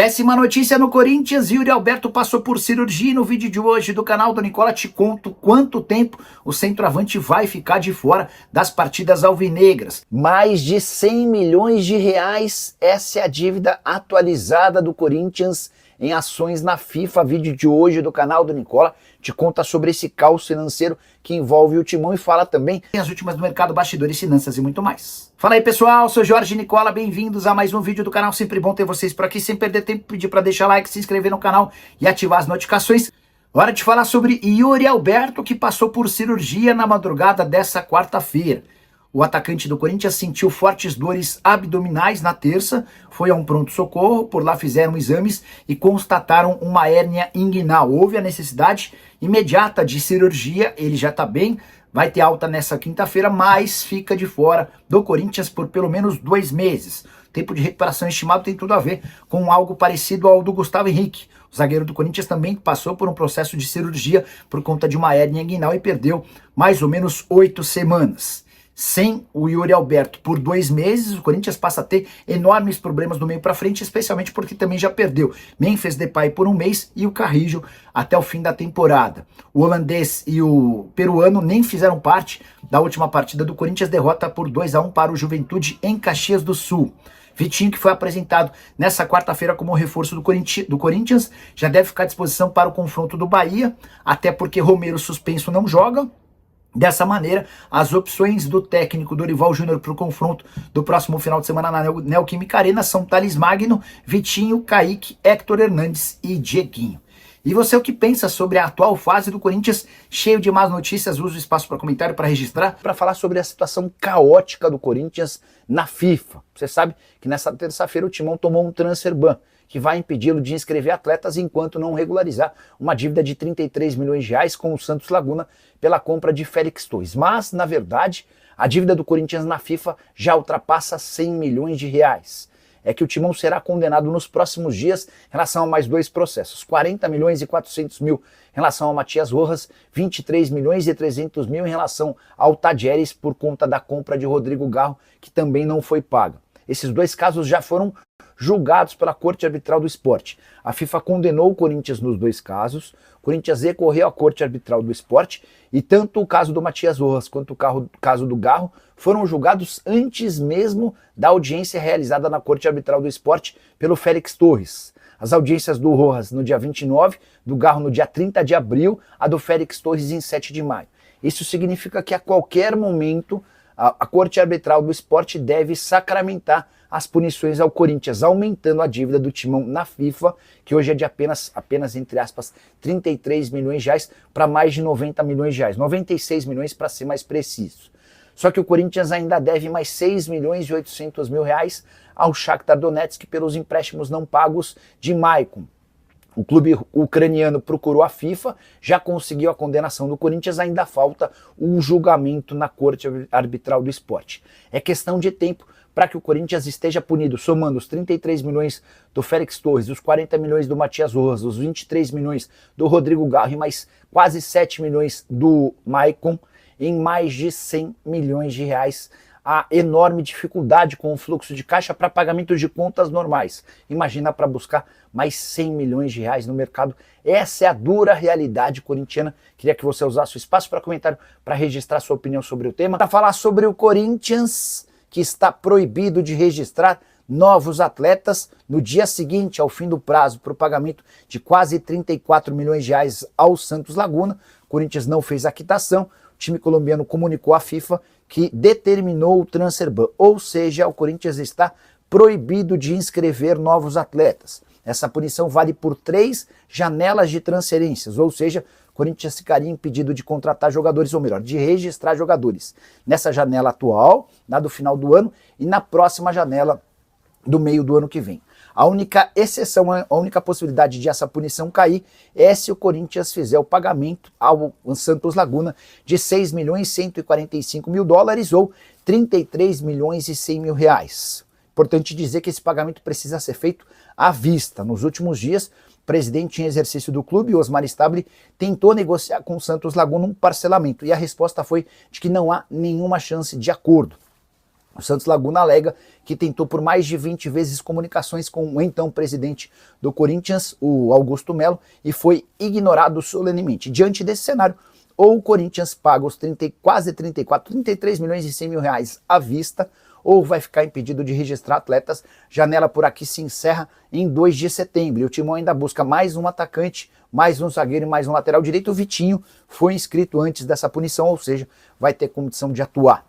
Péssima notícia no Corinthians, Yuri Alberto passou por cirurgia e no vídeo de hoje do canal do Nicola te conto quanto tempo o centroavante vai ficar de fora das partidas alvinegras. Mais de 100 milhões de reais, essa é a dívida atualizada do Corinthians em ações na FIFA. Vídeo de hoje do canal do Nicola te conta sobre esse caos financeiro que envolve o Timão e fala também as últimas do mercado, bastidores, finanças e muito mais. Fala aí pessoal, sou Jorge Nicola, bem-vindos a mais um vídeo do canal, sempre bom ter vocês por aqui, sem perder tempo, pedir para deixar like, se inscrever no canal e ativar as notificações. Hora de falar sobre Yuri Alberto, que passou por cirurgia na madrugada dessa quarta-feira. O atacante do Corinthians sentiu fortes dores abdominais na terça, foi a um pronto-socorro, por lá fizeram exames e constataram uma hérnia inguinal. Houve a necessidade imediata de cirurgia, ele já está bem, vai ter alta nessa quinta-feira, mas fica de fora do Corinthians por pelo menos 2 meses. O tempo de recuperação estimado tem tudo a ver com algo parecido ao do Gustavo Henrique. O zagueiro do Corinthians também passou por um processo de cirurgia por conta de uma hérnia inguinal e perdeu mais ou menos 8 semanas. Sem o Yuri Alberto por 2 meses, o Corinthians passa a ter enormes problemas do meio para frente, especialmente porque também já perdeu Memphis Depay por 1 mês e o Carrillo até o fim da temporada. O holandês e o peruano nem fizeram parte da última partida do Corinthians, derrota por 2-1 para o Juventude em Caxias do Sul. Vitinho, que foi apresentado nessa quarta-feira como reforço do Corinthians, já deve ficar à disposição para o confronto do Bahia, até porque Romero suspenso não joga. Dessa maneira, as opções do técnico Dorival Júnior para o confronto do próximo final de semana na Neoquímica Arena são Thales Magno, Vitinho, Kaique, Héctor Hernandes e Dieguinho. E você, o que pensa sobre a atual fase do Corinthians, cheio de más notícias? Usa o espaço para comentário, para registrar, para falar sobre a situação caótica do Corinthians na FIFA. Você sabe que nessa terça-feira o Timão tomou um transfer ban, que vai impedi-lo de inscrever atletas enquanto não regularizar uma dívida de 33 milhões de reais com o Santos Laguna pela compra de Félix Torres. Mas, na verdade, a dívida do Corinthians na FIFA já ultrapassa 100 milhões de reais. É que o Timão será condenado nos próximos dias em relação a mais 2 processos. 40 milhões e 400 mil em relação ao Matias Rojas, 23 milhões e 300 mil em relação ao Tadieres por conta da compra de Rodrigo Garro, que também não foi paga. Esses 2 casos já foram julgados pela Corte Arbitral do Esporte. A FIFA condenou o Corinthians nos 2 casos, o Corinthians recorreu à Corte Arbitral do Esporte e tanto o caso do Matias Rojas quanto o caso do Garro foram julgados antes mesmo da audiência realizada na Corte Arbitral do Esporte pelo Félix Torres. As audiências do Rojas no dia 29, do Garro no dia 30 de abril, a do Félix Torres em 7 de maio. Isso significa que a qualquer momento a Corte Arbitral do Esporte deve sacramentar as punições ao Corinthians, aumentando a dívida do Timão na FIFA, que hoje é de apenas entre aspas, 33 milhões de reais para mais de 90 milhões de reais, 96 milhões para ser mais preciso. Só que o Corinthians ainda deve mais 6 milhões e 800 mil reais ao Shakhtar Donetsk pelos empréstimos não pagos de Maicon. O clube ucraniano procurou a FIFA, já conseguiu a condenação do Corinthians, ainda falta um julgamento na Corte Arbitral do Esporte. É questão de tempo para que o Corinthians esteja punido, somando os 33 milhões do Félix Torres, os 40 milhões do Matias Rojas, os 23 milhões do Rodrigo Garro e mais quase 7 milhões do Maicon, em mais de 100 milhões de reais. A enorme dificuldade com o fluxo de caixa para pagamento de contas normais. Imagina para buscar mais 100 milhões de reais no mercado. Essa é a dura realidade corintiana. Queria que você usasse o espaço para comentário, para registrar sua opinião sobre o tema. Para falar sobre o Corinthians, que está proibido de registrar novos atletas no dia seguinte ao fim do prazo para o pagamento de quase 34 milhões de reais ao Santos Laguna. O Corinthians não fez a quitação. O time colombiano comunicou à FIFA que determinou o transfer ban, ou seja, o Corinthians está proibido de inscrever novos atletas. Essa punição vale por 3 janelas de transferências, ou seja, o Corinthians ficaria impedido de contratar jogadores, ou melhor, de registrar jogadores. Nessa janela atual, na do final do ano, e na próxima janela do meio do ano que vem. A única exceção, a única possibilidade de essa punição cair é se o Corinthians fizer o pagamento ao Santos Laguna de 6 milhões e 145 mil dólares ou 33 milhões e 100 mil reais. Importante dizer que esse pagamento precisa ser feito à vista. Nos últimos dias, o presidente em exercício do clube, Osmar Stabile, tentou negociar com o Santos Laguna um parcelamento e a resposta foi de que não há nenhuma chance de acordo. O Santos Laguna alega que tentou por mais de 20 vezes comunicações com o então presidente do Corinthians, o Augusto Melo, e foi ignorado solenemente. Diante desse cenário, ou o Corinthians paga os 33 milhões e 100 mil reais à vista, ou vai ficar impedido de registrar atletas. Janela por aqui se encerra em 2 de setembro. E o Timão ainda busca mais um atacante, mais um zagueiro e mais um lateral direito. O Vitinho foi inscrito antes dessa punição, ou seja, vai ter condição de atuar.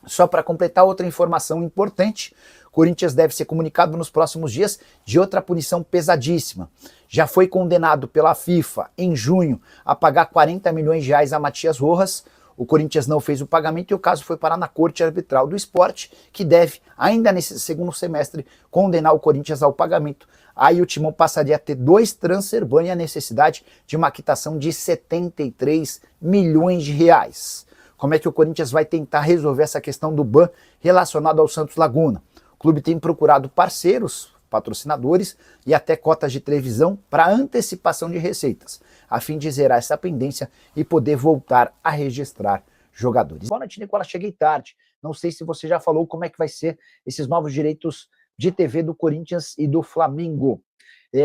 Só para completar, outra informação importante: Corinthians deve ser comunicado nos próximos dias de outra punição pesadíssima. Já foi condenado pela FIFA em junho a pagar 40 milhões de reais a Matias Rojas. O Corinthians não fez o pagamento e o caso foi parar na Corte Arbitral do Esporte, que deve, ainda nesse segundo semestre, condenar o Corinthians ao pagamento. Aí o Timão passaria a ter 2 transfer ban e a necessidade de uma quitação de 73 milhões de reais. Como é que o Corinthians vai tentar resolver essa questão do ban relacionado ao Santos Laguna? O clube tem procurado parceiros, patrocinadores e até cotas de televisão para antecipação de receitas, a fim de zerar essa pendência e poder voltar a registrar jogadores. Boa noite, Nicola. Cheguei tarde. Não sei se você já falou como é que vai ser esses novos direitos de TV do Corinthians e do Flamengo.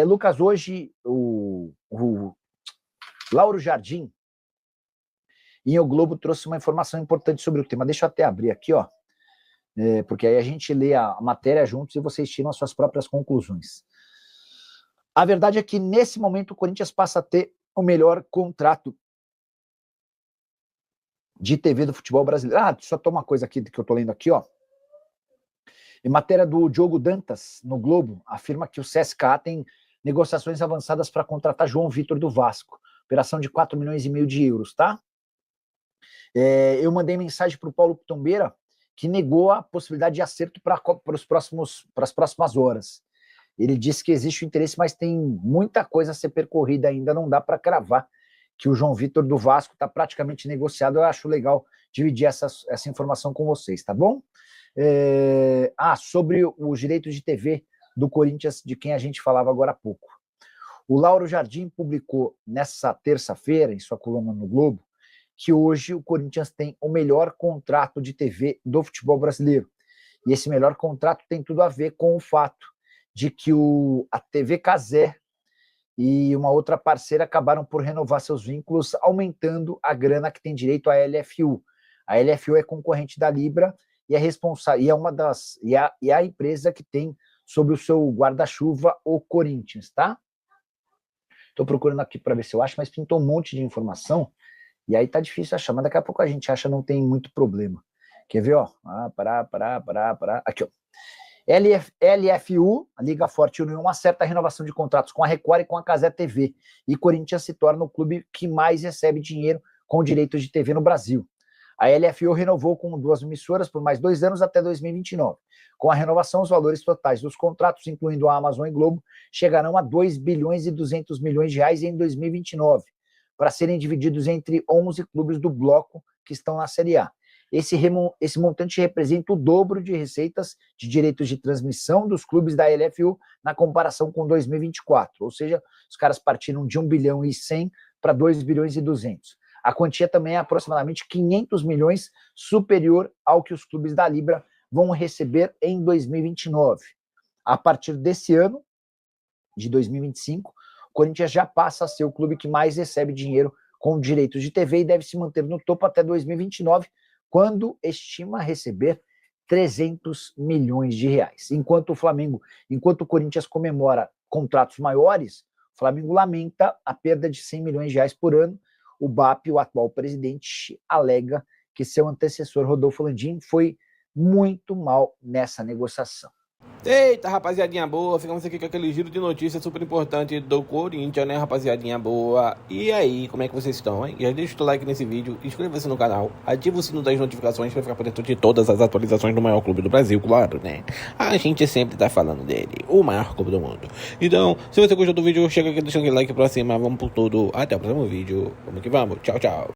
Lucas, hoje o Lauro Jardim, e o Globo trouxe uma informação importante sobre o tema. Deixa eu até abrir aqui, ó, porque aí a gente lê a matéria juntos e vocês tiram as suas próprias conclusões. A verdade é que, nesse momento, o Corinthians passa a ter o melhor contrato de TV do futebol brasileiro. Só uma coisa aqui que eu tô lendo aqui, ó. Em matéria do Diogo Dantas, no Globo, afirma que o CSKA tem negociações avançadas para contratar João Vitor do Vasco. Operação de 4,5 milhões de euros, tá? Eu mandei mensagem para o Paulo Pitombeira, que negou a possibilidade de acerto para as próximas horas. Ele disse que existe o interesse, mas tem muita coisa a ser percorrida ainda, não dá para cravar que o João Vitor do Vasco está praticamente negociado. Eu acho legal dividir essa informação com vocês, tá bom? Sobre os direitos de TV do Corinthians, de quem a gente falava agora há pouco. O Lauro Jardim publicou nessa terça-feira, em sua coluna no Globo, que hoje o Corinthians tem o melhor contrato de TV do futebol brasileiro. E esse melhor contrato tem tudo a ver com o fato de que a TV Cazé e uma outra parceira acabaram por renovar seus vínculos, aumentando a grana que tem direito à LFU. A LFU é concorrente da Libra e é responsável, e é a empresa que tem sob o seu guarda-chuva o Corinthians, tá? Estou procurando aqui para ver se eu acho, mas pintou um monte de informação. E aí tá difícil achar, mas daqui a pouco a gente acha, não tem muito problema. Quer ver, ó? Aqui, ó. LFU, a Liga Forte União, acerta a renovação de contratos com a Record e com a Cazé TV. E Corinthians se torna o clube que mais recebe dinheiro com direitos de TV no Brasil. A LFU renovou com 2 emissoras por mais 2 anos até 2029. Com a renovação, os valores totais dos contratos, incluindo a Amazon e Globo, chegarão a 2 bilhões e 200 milhões de reais em 2029. Para serem divididos entre 11 clubes do bloco que estão na Série A. Esse montante representa o dobro de receitas de direitos de transmissão dos clubes da LFU na comparação com 2024, ou seja, os caras partiram de 1 bilhão e 100 para 2 bilhões e 200. A quantia também é aproximadamente 500 milhões superior ao que os clubes da Libra vão receber em 2029. A partir desse ano, de 2025, o Corinthians já passa a ser o clube que mais recebe dinheiro com direitos de TV e deve se manter no topo até 2029, quando estima receber 300 milhões de reais. Enquanto o Corinthians comemora contratos maiores, o Flamengo lamenta a perda de 100 milhões de reais por ano. O BAP, o atual presidente, alega que seu antecessor, Rodolfo Landim, foi muito mal nessa negociação. Eita, rapaziadinha boa, ficamos aqui com aquele giro de notícias super importante do Corinthians, né, rapaziadinha boa? E aí, como é que vocês estão, hein? Já deixa o like nesse vídeo, inscreva-se no canal, ativa o sino das notificações para ficar por dentro de todas as atualizações do maior clube do Brasil, claro, né? A gente sempre tá falando dele, o maior clube do mundo. Então, se você gostou do vídeo, chega aqui, deixa aquele like pra cima, vamos por tudo, até o próximo vídeo, vamos que vamos, tchau, tchau.